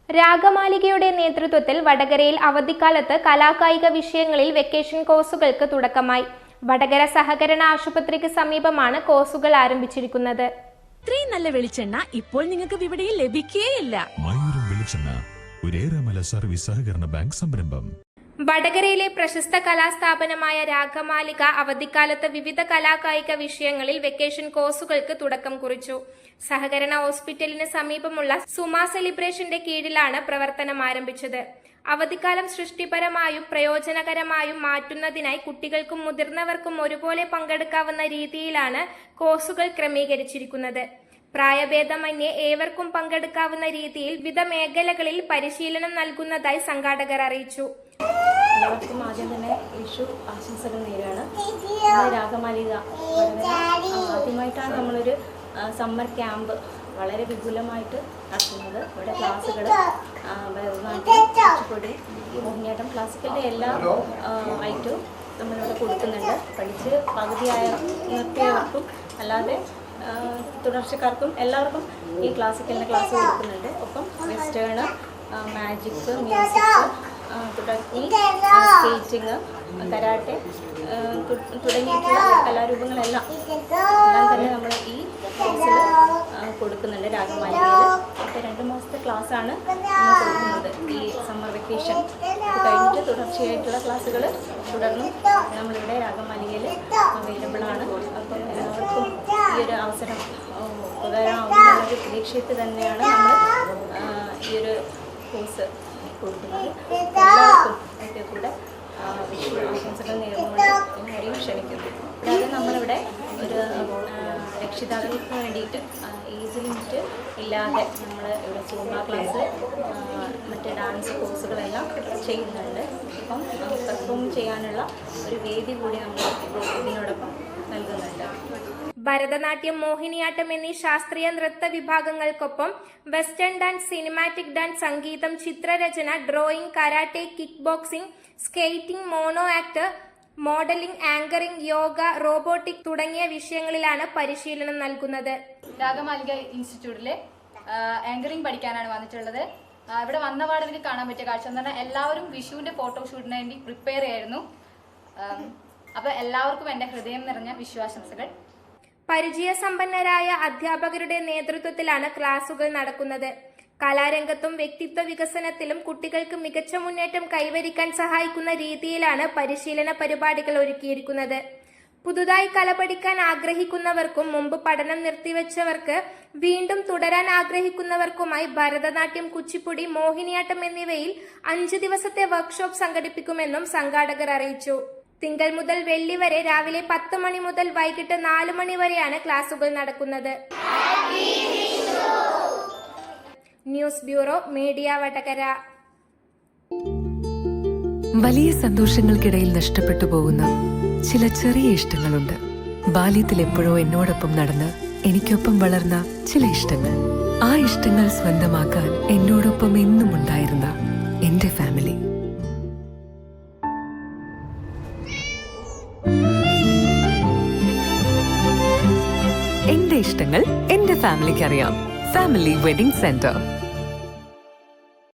രാഗമാലികയുടെ നേതൃത്വത്തിൽ വടകരയിൽ അവധിക്കാലത്ത് കലാകായിക വിഷയങ്ങളിൽ വെക്കേഷൻ കോഴ്സുകൾക്ക് തുടക്കമായി. വടകര സഹകരണ ആശുപത്രിക്ക് സമീപമാണ് കോഴ്സുകൾ ആരംഭിച്ചിരിക്കുന്നത്. ഇത്രയും നല്ല വെളിച്ചെണ്ണ ഇപ്പോൾ നിങ്ങൾക്ക് വിപണിയിൽ ലഭിക്കുകയില്ല. സർവീസ് സഹകരണ ബാങ്ക് സംരംഭം. വടകരയിലെ പ്രശസ്ത കലാസ്ഥാപനമായ രാഗമാലിക അവധിക്കാലത്ത് വിവിധ കലാകായിക വിഷയങ്ങളിൽ വെക്കേഷൻ കോഴ്സുകൾക്ക് തുടക്കം കുറിച്ചു. സഹകരണ ഹോസ്പിറ്റലിന് സമീപമുള്ള സുമ സെലിബ്രേഷന്റെ കീഴിലാണ് പ്രവർത്തനം ആരംഭിച്ചത്. അവധിക്കാലം സൃഷ്ടിപരമായും പ്രയോജനകരമായും മാറ്റുന്നതിനായി കുട്ടികൾക്കും മുതിർന്നവർക്കും ഒരുപോലെ പങ്കെടുക്കാവുന്ന രീതിയിലാണ് കോഴ്സുകൾ ക്രമീകരിച്ചിരിക്കുന്നത്. പ്രായഭേദമന്യേ ഏവർക്കും പങ്കെടുക്കാവുന്ന രീതിയിൽ വിവിധ മേഖലകളിൽ പരിശീലനം നൽകുന്നതായി സംഘാടകർ അറിയിച്ചു. എല്ലാവർക്കും ആദ്യം തന്നെ വിഷു ആശംസകൾ നേരുകയാണ്. രാഗമാലിക ആദ്യമായിട്ടാണ് നമ്മളൊരു സമ്മർ ക്യാമ്പ് വളരെ വിപുലമായിട്ട് നടത്തുന്നത്. ഇവിടെ ക്ലാസ്സുകൾ ഭരതനാട്യം, കുച്ചിപ്പുടി, മോഹിനിയാട്ടം, ക്ലാസിക്കലിൻ്റെ എല്ലാ ഐറ്റവും നമ്മളിവിടെ കൊടുക്കുന്നുണ്ട്. പഠിച്ച് പകുതിയായ നിർത്തിയവർക്കും അല്ലാതെ തുടർച്ചക്കാർക്കും എല്ലാവർക്കും ഈ ക്ലാസിക്കലിൻ്റെ ക്ലാസ് കൊടുക്കുന്നുണ്ട്. ഒപ്പം വെസ്റ്റേൺ, മാജിക്, മ്യൂസിക് തുടങ്ങി സ്കേറ്റിങ്, കരാട്ടെ തുടങ്ങിയിട്ടുള്ള കലാരൂപങ്ങളെല്ലാം തന്നെ നമ്മൾ ഈ കോഴ്സിൽ കൊടുക്കുന്നുണ്ട് രാഗമാലികയിൽ. ഇപ്പോൾ 2 മാസത്തെ ക്ലാസ്സാണ് നമ്മൾ കൊടുക്കുന്നത്. ഈ സമ്മർ വെക്കേഷൻ കഴിഞ്ഞിട്ട് തുടർച്ചയായിട്ടുള്ള ക്ലാസ്സുകൾ തുടർന്നും നമ്മളിവിടെ രാഗമാലികയിൽ അവൈലബിൾ ആണ്. അപ്പം എല്ലാവർക്കും ഈ ഒരു അവസരം ഉപകാരമാവുമെന്നുള്ളൊരു പ്രതീക്ഷയിൽ തന്നെയാണ് നമ്മൾ ഈ ഒരു കോഴ്സ് കൊടുക്കുന്നത്. എല്ലാവർക്കും അതിൻ്റെ കൂടെ വിഷു ആശംസകൾ നേർന്നുകൊണ്ട് എല്ലാവരെയും ക്ഷണിക്കുന്നു. കൂടാതെ നമ്മളിവിടെ ഒരു രക്ഷിതാക്കൾക്ക് വേണ്ടിയിട്ട് ഏജ് ലിമിറ്റ് ഇല്ലാതെ നമ്മൾ ഇവിടെ സൂംബ ക്ലാസ്, മറ്റ് ഡാൻസ് കോഴ്സുകളെല്ലാം ചെയ്യുന്നുണ്ട്. അപ്പം പെർഫോം ചെയ്യാനുള്ള ഒരു വേദി കൂടി നമ്മൾ ഇതിനോടൊപ്പം നൽകുന്നുണ്ട്. ഭരതനാട്യം, മോഹിനിയാട്ടം എന്നീ ശാസ്ത്രീയ നൃത്ത വിഭാഗങ്ങൾക്കൊപ്പം വെസ്റ്റേൺ ഡാൻസ്, സിനിമാറ്റിക് ഡാൻസ്, സംഗീതം, ചിത്രരചന, drawing, karate, kick boxing, skating, mono act, modelling, anchoring, yoga, robotic തുടങ്ങിയ വിഷയങ്ങളിലാണ് പരിശീലനം നൽകുന്നത്. രാഗമാലിക ഇൻസ്റ്റിറ്റ്യൂട്ടിൽ ആങ്കറിംഗ് പഠിക്കാനാണ് വന്നിട്ടുള്ളത്. ഇവിടെ വന്നപാട് എനിക്ക് കാണാൻ പറ്റിയ കാഴ്ച എന്ന് പറഞ്ഞാൽ എല്ലാവരും വിഷുവിന്റെ ഫോട്ടോഷൂട്ടിന് വേണ്ടി പ്രിപ്പയർ ചെയ്യായിരുന്നു. അപ്പോൾ എല്ലാവർക്കും എൻ്റെ ഹൃദയം നിറഞ്ഞ വിഷുവാശംസകൾ. പരിചയസമ്പന്നരായ അധ്യാപകരുടെ നേതൃത്വത്തിലാണ് ക്ലാസുകൾ നടക്കുന്നത്. കലാരംഗത്തും വ്യക്തിത്വ വികസനത്തിലും കുട്ടികൾക്ക് മികച്ച മുന്നേറ്റം കൈവരിക്കാൻ സഹായിക്കുന്ന രീതിയിലാണ് പരിശീലന പരിപാടികൾ ഒരുക്കിയിരിക്കുന്നത്. പുതുതായി കല പഠിക്കാൻ ആഗ്രഹിക്കുന്നവർക്കും മുമ്പ് പഠനം നിർത്തിവെച്ചവർക്ക് വീണ്ടും തുടരാൻ ആഗ്രഹിക്കുന്നവർക്കുമായി ഭരതനാട്യം, കുച്ചിപ്പുടി, മോഹിനിയാട്ടം എന്നിവയിൽ 5 ദിവസത്തെ വർക്ക്ഷോപ്പ് സംഘടിപ്പിക്കുമെന്നും സംഘാടകർ അറിയിച്ചു. തിങ്കൾ മുതൽ വെള്ളി വരെ രാവിലെ 10 മണി മുതൽ വൈകിട്ട് 4 മണി വരെയാണ് ക്ലാസുകൾ നടക്കുന്നത്. News bureau, media Vadakara. വലിയ സന്തോഷങ്ങൾക്കിടയിൽ നഷ്ടപ്പെട്ടു പോകുന്ന ചില ചെറിയ ഇഷ്ടങ്ങളുണ്ട്. ബാല്യത്തിൽ എപ്പോഴോ എന്നോടൊപ്പം നടന്ന് എനിക്കൊപ്പം വളർന്ന ചില ഇഷ്ടങ്ങൾ. ആ ഇഷ്ടങ്ങൾ സ്വന്തമാക്കാൻ എന്നോടൊപ്പം എന്നും ഉണ്ടായിരുന്ന എന്റെ ഫാമിലി. എന്റെ ഇഷ്ടങ്ങൾ എന്റെ ഫാമിലിക്ക് അറിയാം. Family wedding centre.